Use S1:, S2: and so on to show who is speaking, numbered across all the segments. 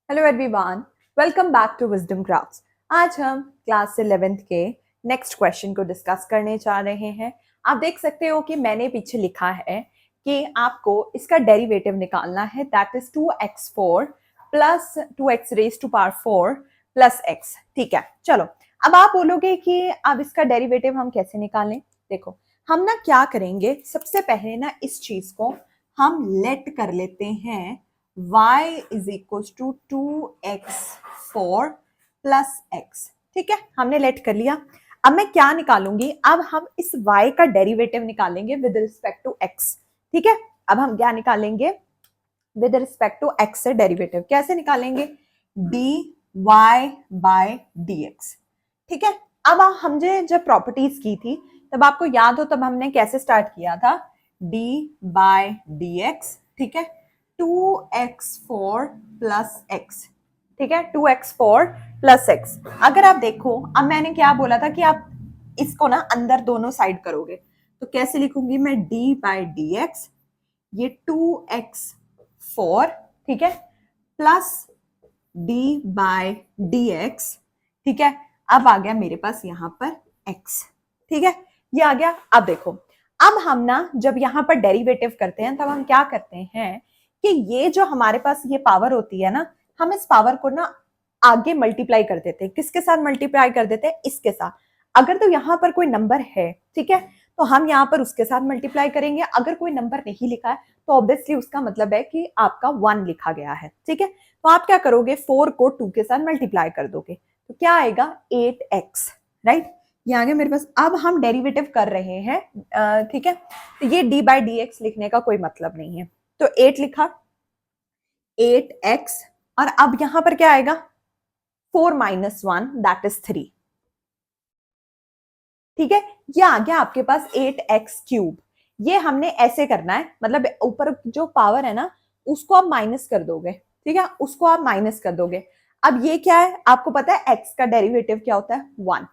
S1: Hello everyone, welcome back to wisdom crafts. आज हम class 11th के नेक्स्ट क्वेश्चन को डिस्कस करने जा रहे हैं। आप देख सकते हो कि मैंने पीछे लिखा है कि आपको इसका डेरिवेटिव निकालना है, that is 2x4 plus 2x raise to power 4 plus x। ठीक है, चलो अब आप बोलोगे कि अब इसका डेरिवेटिव हम कैसे निकालें। देखो, हम ना क्या करेंगे, सबसे पहले ना इस चीज को हम लेट कर लेते हैं y is equal to 2x4 plus x। ठीक है, हमने लेट कर लिया। अब मैं क्या निकालूंगी, अब हम इस y का डेरिवेटिव निकालेंगे विद रिस्पेक्ट टू x। ठीक है, अब हम क्या निकालेंगे विद रिस्पेक्ट टू x से डेरिवेटिव कैसे निकालेंगे, dy बाय dx। ठीक है, अब हमने जब प्रॉपर्टीज की थी तब आपको याद हो, तब हमने कैसे स्टार्ट किया था, d बाय dx। ठीक है, 2x4 प्लस x। ठीक है, 2x4 प्लस x। अगर आप देखो, अब मैंने क्या बोला था कि आप इसको ना अंदर दोनों साइड करोगे, तो कैसे लिखूंगी मैं, d बाय dx, ये 2x4, ठीक है, प्लस d बाय dx। ठीक है, अब आ गया मेरे पास यहां पर x। ठीक है, ये आ गया। अब देखो, अब हम ना जब यहां पर डेरिवेटिव करते हैं तब हम क्या करते हैं कि ये जो हमारे पास ये पावर होती है ना, हम इस पावर को ना आगे मल्टीप्लाई कर देते हैं। किसके साथ मल्टीप्लाई कर देते हैं, इसके साथ। अगर तो यहाँ पर कोई नंबर है, ठीक है, तो हम यहाँ पर उसके साथ मल्टीप्लाई करेंगे। अगर कोई नंबर नहीं लिखा है तो ऑब्वियसली उसका मतलब है कि आपका 1 लिखा गया है। ठीक है, तो आप क्या करोगे, 4 को 2 के साथ मल्टीप्लाई कर दोगे, तो क्या आएगा, 8x। राइट, ये आ गया मेरे पास। अब हम डेरिवेटिव कर रहे हैं, ठीक है, तो ये d बाई डी एक्स लिखने का कोई मतलब नहीं है, तो 8 लिखा, 8x। और अब यहां पर क्या आएगा, 4 माइनस 1 दैट इज 3। ठीक है, ये आ गया आपके पास 8x क्यूब। ये हमने ऐसे करना है, मतलब ऊपर जो पावर है ना उसको आप माइनस कर दोगे। ठीक है, उसको आप माइनस कर दोगे। अब ये क्या है, आपको पता है x का डेरिवेटिव क्या होता है, 1।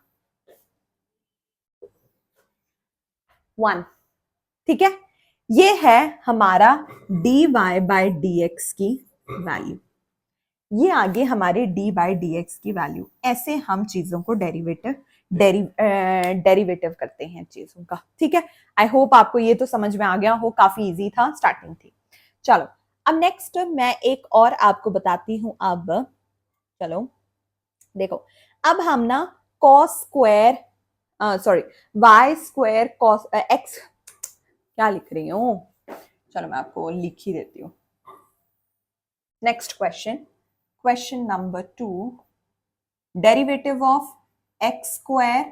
S1: 1, ठीक है, ये है हमारा dy बाय dx की वैल्यू। ये आगे हमारे d बाई डी एक्स की वैल्यू। ऐसे हम चीजों को डेरिवेटिव करते हैं चीजों का। ठीक है, आई होप आपको ये तो समझ में आ गया हो, काफी इजी था, स्टार्टिंग थी। चलो, अब नेक्स्ट मैं एक और आपको बताती हूं। अब चलो देखो, अब हम ना cos square, sorry, y square cos x, क्या लिख रही हूँ, चलो मैं आपको लिख ही देती हूँ। Next question, question number 2, derivative of x square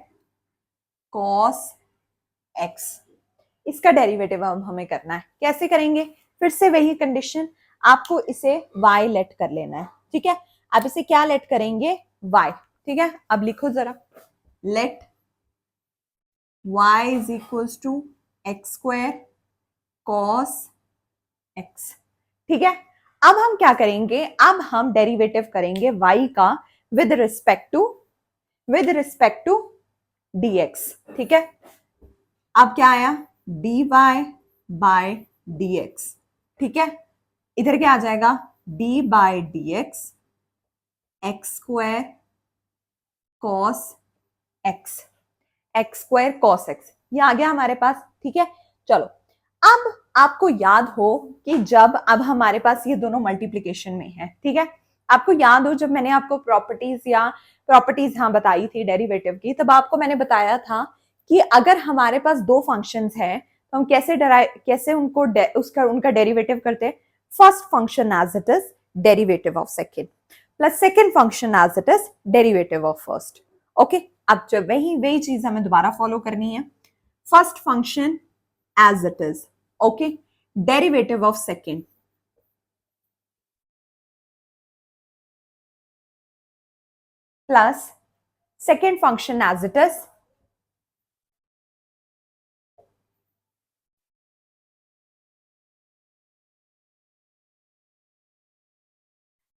S1: cos x. इसका डेरिवेटिव अब हमें करना है, कैसे करेंगे, फिर से वही कंडीशन, आपको इसे y लेट कर लेना है। ठीक है, आप इसे क्या लेट करेंगे, y। ठीक है, अब लिखो जरा, let y is equals to x square cos x. ठीक है, अब हम क्या करेंगे, अब हम डेरिवेटिव करेंगे y का विद रिस्पेक्ट टू dx। ठीक है, अब क्या आया, dy बाय dx। ठीक है, इधर क्या आ जाएगा, d by dx x square cos x, x square cos x, ये आ गया हमारे पास। ठीक है, चलो अब आपको याद हो कि जब अब हमारे पास ये दोनों मल्टीप्लीकेशन में है, ठीक है, आपको याद हो जब मैंने आपको प्रॉपर्टीज हाँ बताई थी डेरिवेटिव की, तब आपको मैंने बताया था कि अगर हमारे पास दो फंक्शंस हैं तो हम कैसे उनको उनका डेरिवेटिव करते हैं, first function as it is derivative of second plus second function as it is derivative of first. Okay, अब जब वही चीज हमें दोबारा फॉलो करनी है, first function as it is, okay, derivative of second plus second function as it is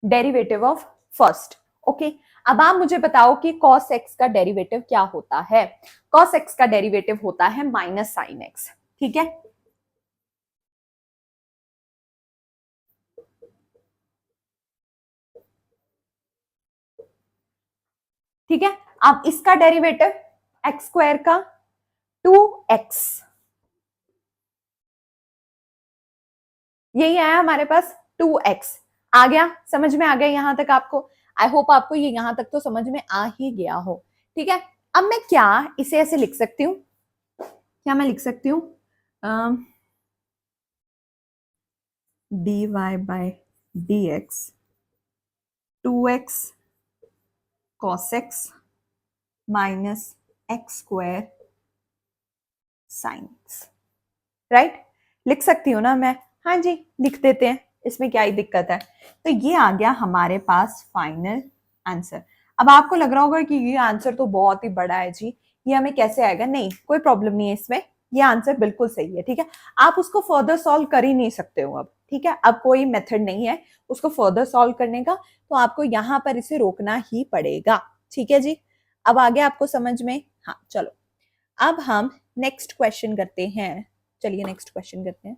S1: derivative of first। Okay, अब आप मुझे बताओ कि cos x का डेरिवेटिव क्या होता है। cos x का डेरिवेटिव होता है माइनस साइन x। ठीक है, ठीक है। अब इसका डेरिवेटिव एक्स स्क्वायर का 2x, यही आया हमारे पास 2x। आ गया, समझ में आ गया यहां तक आपको? आई होप आपको ये यहां तक तो समझ में आ ही गया हो। ठीक है, अब मैं क्या इसे ऐसे लिख सकती हूँ, क्या मैं लिख सकती हूँ, dy by dx 2x cos x minus x square sine x, right? लिख सकती हूँ ना मैं? हाँ जी, लिख देते हैं, इसमें क्या ही दिक्कत है। तो ये आ गया हमारे पास फाइनल आंसर। अब आपको लग रहा होगा कि ये आंसर तो बहुत ही बड़ा है जी, ये हमें कैसे आएगा? नहीं, कोई प्रॉब्लम नहीं है इसमें, ये आंसर बिल्कुल सही है। ठीक है, आप उसको फर्दर सॉल्व कर ही नहीं सकते हो अब। ठीक है, अब कोई मेथड नहीं है उसको फर्दर सॉल्व करने का, तो आपको यहाँ पर इसे रोकना ही पड़ेगा। ठीक है जी, अब आगे आपको समझ में? हाँ चलो, अब हम नेक्स्ट क्वेश्चन करते हैं। चलिए नेक्स्ट क्वेश्चन करते हैं।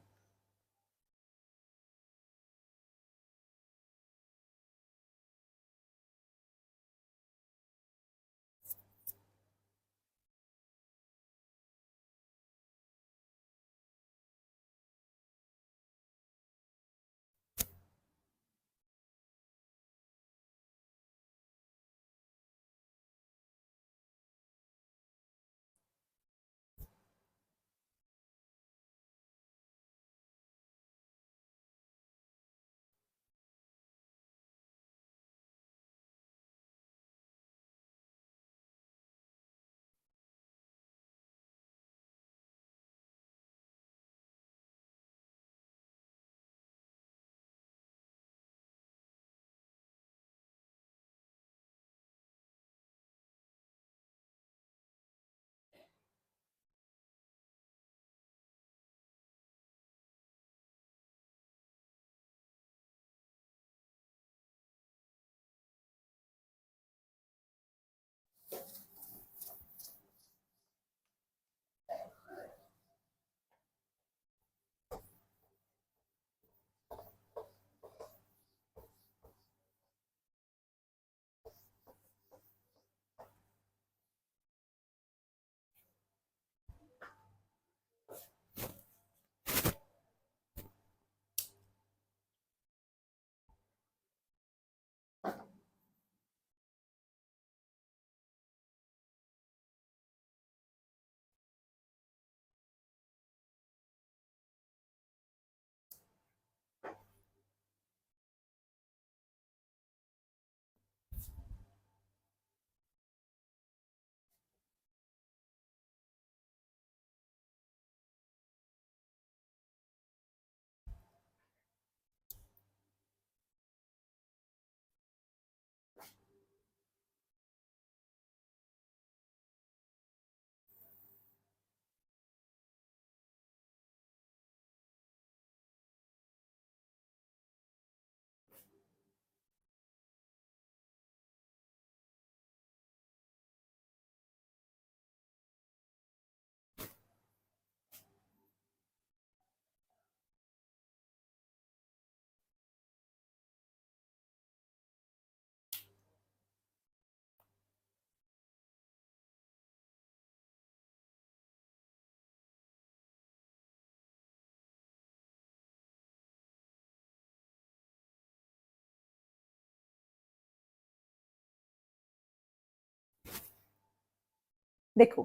S1: देखो,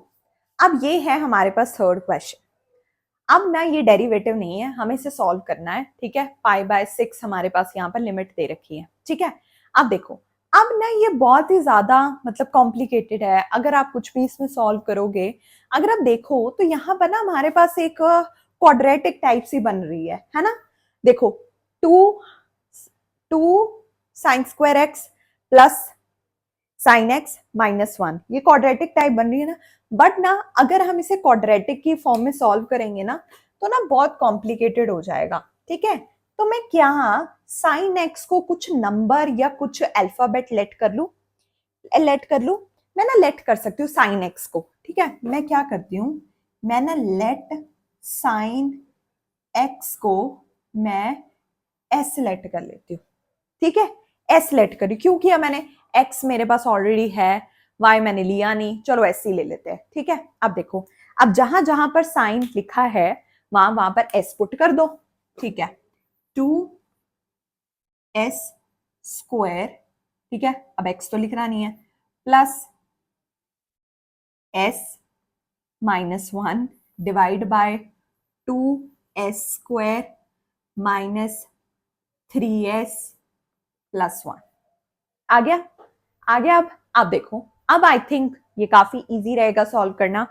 S1: अब ये है हमारे पास थर्ड क्वेश्चन। अब ना ये डेरिवेटिव नहीं है, हमें इसे सॉल्व करना है। ठीक है, π/6 हमारे पास यहाँ पर लिमिट दे रखी है। ठीक है, अब देखो, अब ना ये बहुत ही ज्यादा मतलब कॉम्प्लिकेटेड है अगर आप कुछ भी इसमें सॉल्व करोगे। अगर आप देखो तो यहाँ पर ना हमारे पास एक क्वाड्रेटिक टाइप सी बन रही है ना? देखो, 2 sign square x plus sine x minus 1, ये क्वाड्रेटिक टाइप बन रही है ना? बट ना अगर हम इसे क्वाड्रेटिक की फॉर्म में सॉल्व करेंगे ना तो ना बहुत कॉम्प्लिकेटेड हो जाएगा। ठीक है, तो मैं क्या साइन एक्स को कुछ नंबर या कुछ अल्फाबेट लेट कर लू। मैं ना लेट कर सकती हूँ साइन एक्स को। ठीक है, मैं क्या करती हूँ, मैं ना लेट साइन एक्स को मैं एस लेट कर लेती हूँ। ठीक है, एस लेट करी, क्यों किया मैंने? एक्स मेरे पास ऑलरेडी है, y मैंने लिया नहीं, चलो ऐसे ही ले लेते हैं, ठीक है। अब देखो, अब जहां जहां पर साइन लिखा है वहां वहां पर s पुट कर दो, ठीक है। 2s स्क्वायर, ठीक है, अब x तो लिखना नहीं है, plus s minus 1 divide bye 2s square minus 3s plus 1। आ गया, आ गया। अब देखो, अब आई थिंक ये काफी इजी रहेगा सॉल्व करना।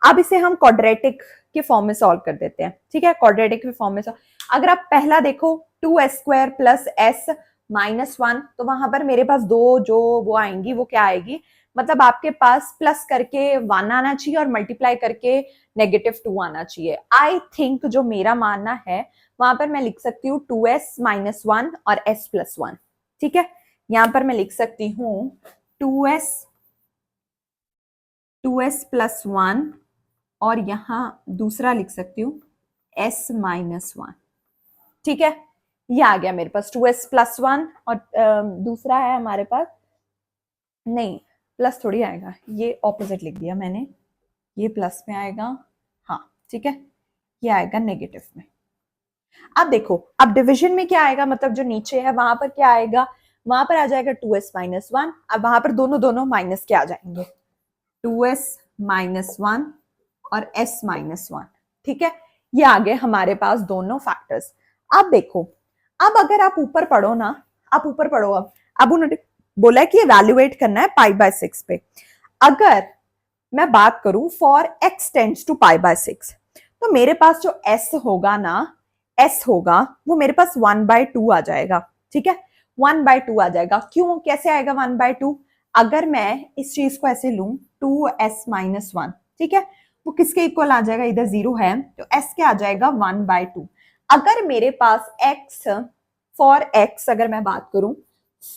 S1: अब इसे हम क्वाड्रेटिक के फॉर्म में सॉल्व कर देते हैं, ठीक है। क्वाड्रेटिक के फॉर्म में अगर आप पहला देखो 2s² प्लस s माइनस 1, तो वहां पर मेरे पास दो जो वो आएंगी, वो क्या आएगी, मतलब आपके पास प्लस करके 1 आना चाहिए और मल्टीप्लाई करके -2 आना चाहिए। आई थिंक जो मेरा मानना है वहां पर मैं लिख सकती हूँ 2s माइनस 1 और s प्लस 1, ठीक है। यहां पर मैं लिख सकती हूँ 2s प्लस 1 और यहां दूसरा लिख सकती हूँ s माइनस 1, ठीक है। ये आ गया मेरे पास 2s प्लस 1 और दूसरा है हमारे पास, नहीं प्लस थोड़ी आएगा, ये ऑपोजिट लिख दिया मैंने, ये प्लस में आएगा, हाँ ठीक है, ये आएगा नेगेटिव में। अब देखो, अब डिवीजन में क्या आएगा, मतलब जो नीचे है वहां पर क्या आएगा, वहां पर आ जाएगा 2s माइनस 1। अब वहां पर दोनों दोनों माइनस के आ जाएंगे, 2s माइनस 1 और s माइनस 1, ठीक है। ये आ गए हमारे पास दोनों फैक्टर्स। अब देखो, अब अगर आप ऊपर पढ़ो ना, आप ऊपर पढ़ो, अब उन्होंने बोला है कि इवैल्यूएट करना है π/6 पे। अगर मैं बात करूं फॉर x टेंड्स टू π/6, तो मेरे पास जो s होगा ना, s होगा वो मेरे पास 1/2 आ जाएगा, ठीक है। 1/2 आ जाएगा, क्यों, कैसे आएगा 1/2, अगर मैं इस चीज को ऐसे लूं 2s माइनस 1, ठीक है, वो किसके इक्वल आ जाएगा, इधर 0 है तो s क्या आ जाएगा 1/2। अगर मेरे पास x, फॉर x अगर मैं बात करूं,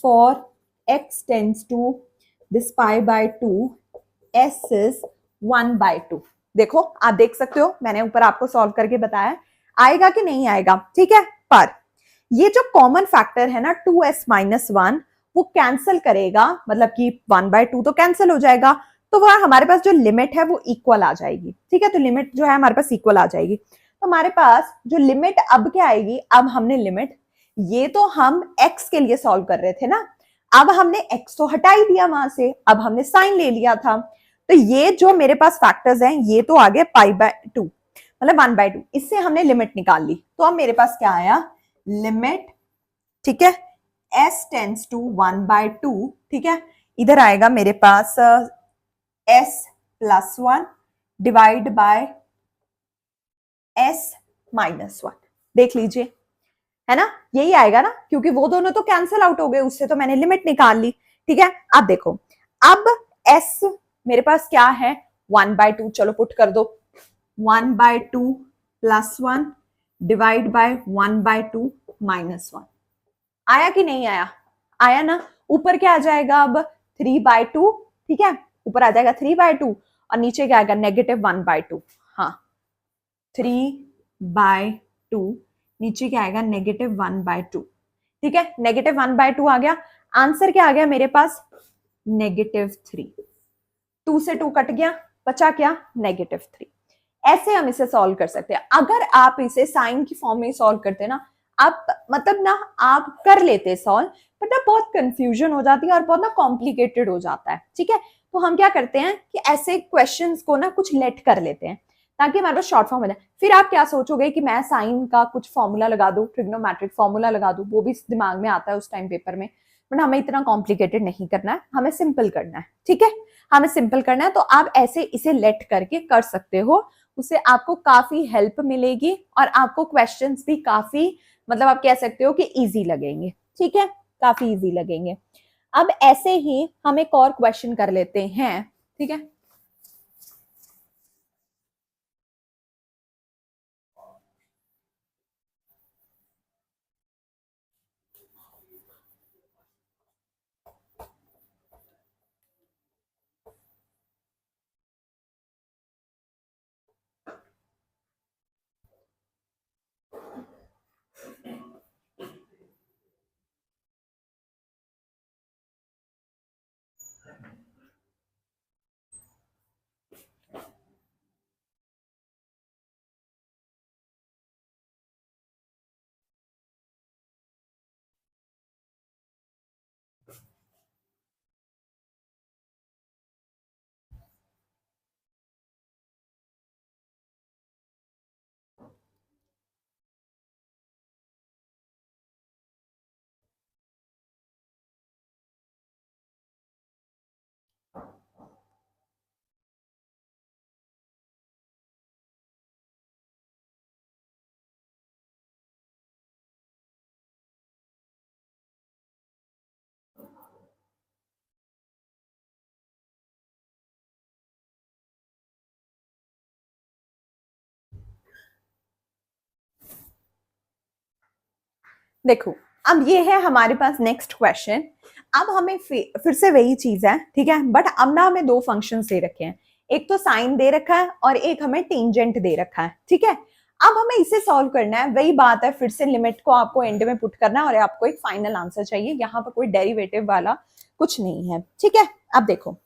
S1: for x tends to this π/2, s is 1/2। देखो, आप देख सकते हो, मैंने ऊपर आपको सॉल्व करके बताया, आएगा कि नहीं आएगा, ठीक है। पर ये जो कॉमन फैक्टर है ना 2s माइनस 1, वो कैंसिल करेगा, मतलब कि 1/2 तो कैंसिल हो जाएगा, तो वह हमारे पास जो लिमिट है वो इक्वल आ जाएगी, ठीक है। तो लिमिट जो है हमारे पास इक्वल आ जाएगी, तो हमारे पास जो लिमिट अब क्या आएगी, अब हमने लिमिट, ये तो हम x के लिए सॉल्व कर रहे थे ना, अब हमने x तो हटा ही दिया वहां से, अब हमने साइन ले लिया था, तो ये जो मेरे पास फैक्टर्स हैं ये तो आ गए π/2, मतलब 1/2, इससे हमने लिमिट निकाल ली, तो अब मेरे पास क्या आया, लिमिट, ठीक है, s टेंड्स टू 1/2, ठीक है, इधर आएगा मेरे पास s plus 1 divide bye s minus 1, देख लीजिए, है ना, यही आएगा ना, क्योंकि वो दोनों तो कैंसिल आउट हो गए, उससे तो मैंने लिमिट निकाल ली, ठीक है। अब देखो, अब s मेरे पास क्या है 1/2, चलो पुट कर दो, 1/2 प्लस 1 डिवाइड बाय 1/2 माइनस 1, आया कि नहीं आया, आया ना। ऊपर क्या आ जाएगा अब 3/2, ठीक है, ऊपर आ जाएगा 3/2 और नीचे क्या आएगा -1/2, हाँ 3/2, नीचे क्या आएगा -1/2, ठीक है, -1/2 आ गया। आंसर क्या आ गया मेरे पास, -3, 2 से 2 कट गया, बचा क्या -3। ऐसे हम इसे सॉल्व कर सकते हैं। अगर आप इसे साइन की फॉर्म में सॉल्व करते ना, आप मतलब ना आप कर लेते सॉल्व, बट ना बहुत कंफ्यूजन हो जाती है और बहुत ना कॉम्प्लिकेटेड हो जाता है, ठीक है। तो हम क्या करते हैं कि ऐसे क्वेश्चंस को ना कुछ लेट कर लेते हैं ताकि हमारे पास शॉर्ट फॉर्म हो जाए। फिर आप क्या सोचोगे कि मैं साइन का कुछ फॉर्मूला लगा दूं, ट्रिग्नोमेट्रिक फॉर्मूला लगा दूं, वो भी दिमाग में आता है उस टाइम पेपर में, बट हमें इतना कॉम्प्लिकेटेड नहीं करना है, हमें सिंपल करना है, ठीक है, हमें सिंपल करना है। तो आप ऐसे इसे लेट करके कर सकते हो, उससे आपको काफी हेल्प मिलेगी और आपको क्वेश्चंस भी काफी, मतलब आप कह सकते हो कि इजी लगेंगे, ठीक है, काफी इजी लगेंगे। अब ऐसे ही हम एक और क्वेश्चन कर लेते हैं, ठीक है। देखो अब ये है हमारे पास नेक्स्ट क्वेश्चन। अब हमें फिर से वही चीज है, ठीक है, बट अब ना हमें दो फंक्शंस दे रखे हैं, एक तो साइन दे रखा है और एक हमें टेंजेंट दे रखा है, ठीक है। अब हमें इसे सॉल्व करना है, वही बात है, फिर से लिमिट को आपको एंड में पुट करना है और आपको एक फाइनल आंसर चाहिए, यहाँ पर कोई डेरिवेटिव वाला कुछ नहीं है, ठीक है। अब देखो,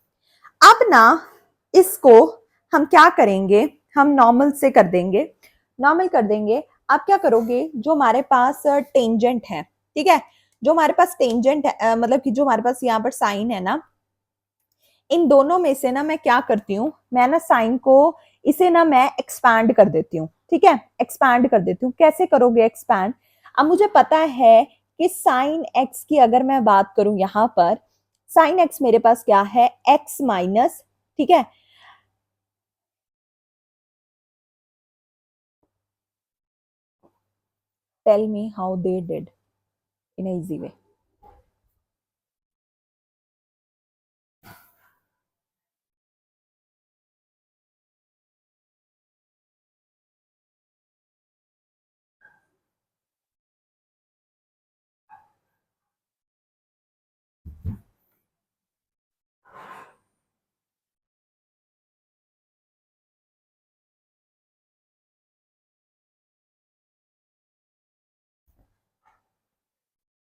S1: अब ना इसको हम क्या करेंगे, हम नॉर्मल से कर देंगे, नॉर्मल कर देंगे। आप क्या करोगे, जो हमारे पास टेंजेंट है, ठीक है, जो हमारे पास टेंजेंट है, मतलब कि जो हमारे पास यहाँ पर साइन है ना, इन दोनों में से ना मैं क्या करती हूँ, मैं ना साइन को इसे ना मैं एक्सपैंड कर देती हूँ, ठीक है, एक्सपैंड कर देती हूँ। कैसे करोगे एक्सपैंड, अब मुझे पता है कि साइन एक्स की अगर मैं बात करूं यहाँ पर, साइन एक्स मेरे पास क्या है, एक्स माइनस, ठीक है, tell me how they did in easy way.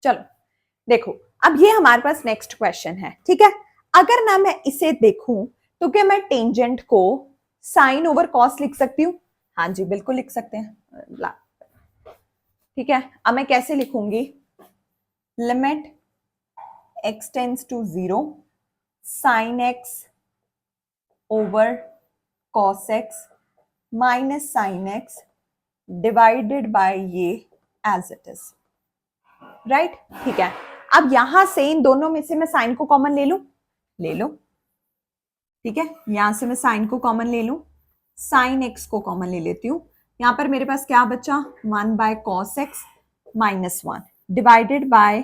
S1: चलो देखो, अब ये हमारे पास नेक्स्ट क्वेश्चन है, ठीक है। अगर ना मैं इसे देखूं तो क्या मैं टेंजेंट को साइन ओवर कॉस लिख सकती हूँ? हाँ जी बिल्कुल लिख सकते हैं, ठीक है। अब मैं कैसे लिखूंगी, limit x tends to 0 sine x over cos x minus sine x divided by ये एज इट इज, राइट, ठीक है। अब यहां से इन दोनों में से मैं साइन को कॉमन ले लूं, ले लो, ठीक है, यहां से मैं साइन को कॉमन ले लूं, साइन एक्स को कॉमन ले लेती हूं। यहां पर मेरे पास क्या बचा, 1/cos x minus 1 divided by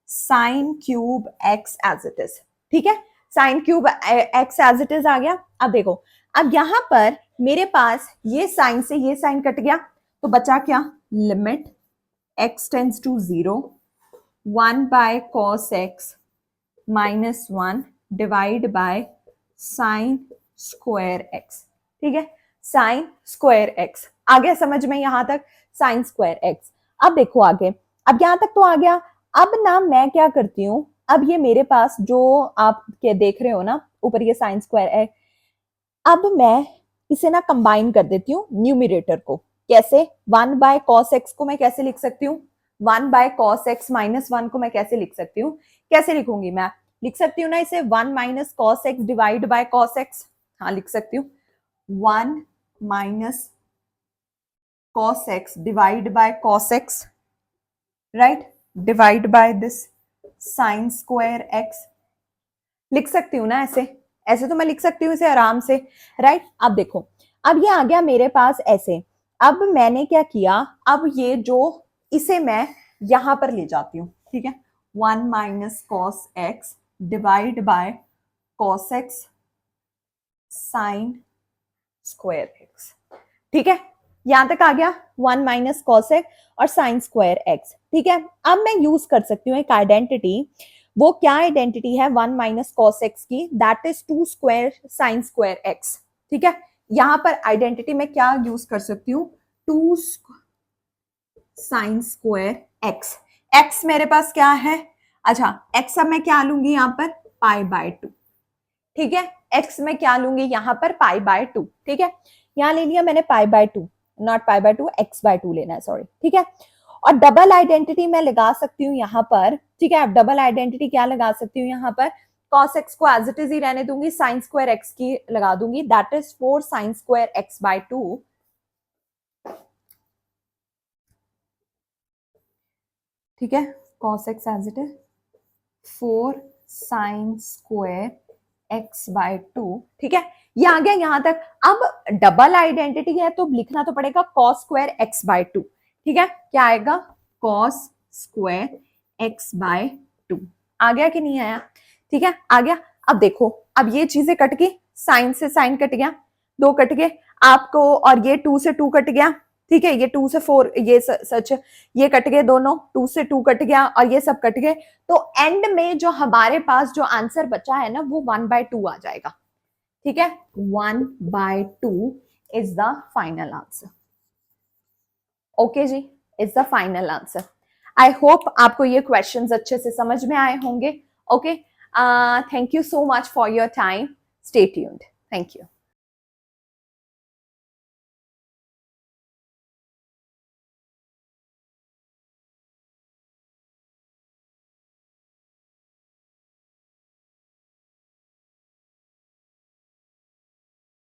S1: sine cube x as it is, ठीक है, sine cube x as it is आ गया। अब देखो, अब यहां पर मेरे पास ये साइन से ये साइन कट गया, तो बचा क्या, limit x tends to 0 1/cos x minus 1 divide by sine square x, ठीक है, साइन स्क्वायर एक्स आ गया समझ में यहां तक, साइन स्क्वायर एक्स। अब देखो आगे, अब यहां तक तो आ गया। अब ना मैं क्या करती हूँ, अब ये मेरे पास जो आप के देख रहे हो ना ऊपर ये साइन स्क्वायर एक्स, अब मैं इसे ना कंबाइन कर देती हूँ न्यूमिरेटर को। कैसे, 1/cos x को मैं कैसे लिख सकती हूँ, 1/cos x माइनस 1 को मैं कैसे लिख सकती हूँ, कैसे लिखूंगी मैं, लिख सकती हूँ ना इसे 1 - cos x divide by cos x, हाँ लिख सकती हूँ 1 - cos x divide by cos x, right, divide by this sine square x, लिख सकती हूँ ना ऐसे, ऐसे तो मैं लिख सकती हूँ इसे आराम से, राइट। अब देखो, अब ये आ गया मेरे पास ऐसे। अब मैंने क्या किया, अब ये जो इसे मैं यहां पर ले जाती हूँ, ठीक है, 1 - cos x divide by cos x sine square x, ठीक है, यहां तक आ गया 1 - cos x और साइन स्क्वायर x, ठीक है। अब मैं यूज कर सकती हूँ एक आइडेंटिटी, वो क्या आइडेंटिटी है 1 - cos x की, that is 2 square sine square x, ठीक है। यहां पर आइडेंटिटी में क्या यूज कर सकती हूँ, 2 साइन स्क्वायर x, x मेरे पास क्या है, अच्छा x अब मैं क्या लूंगी यहाँ पर π/2, ठीक है, x में क्या लूंगी यहाँ पर π/2, ठीक है, यहाँ ले लिया मैंने π/2, नॉट π/2 x/2 लेना है, सॉरी, ठीक है। और डबल आइडेंटिटी मैं लगा सकती हूँ यहाँ पर, ठीक है, अब डबल आइडेंटिटी क्या लगा सकती हूँ यहाँ पर, cos x को एज इट इज ही रहने दूंगी, साइन स्क्वायर x की लगा दूंगी, that is 4 sine square x/2, ठीक है, cos x as it is 4 sine square x/2, ठीक है, ये आ गया यहां तक। अब डबल आइडेंटिटी है तो लिखना तो पड़ेगा cos स्क्वायर x/2, ठीक है, क्या आएगा cos स्क्वायर x/2, आ गया कि नहीं आया, ठीक है, आ गया। अब देखो, अब ये चीजें कट गई, साइन से साइन कट गया, 2 कट गए आपको, और ये 2 से 2 कट गया, ठीक है, ये 2 से 4 ये सच ये कट गए दोनों, 2 से 2 कट गया और ये सब कट गए, तो एंड में जो हमारे पास जो आंसर बचा है ना वो 1/2 आ जाएगा। ठीक है, 1/2 is the final answer. Okay जी, is the final answer. I hope आपको ये क्वेश्चंस अच्छे से समझ में आए होंगे। Okay, thank you so much for your time, stay tuned, thank you.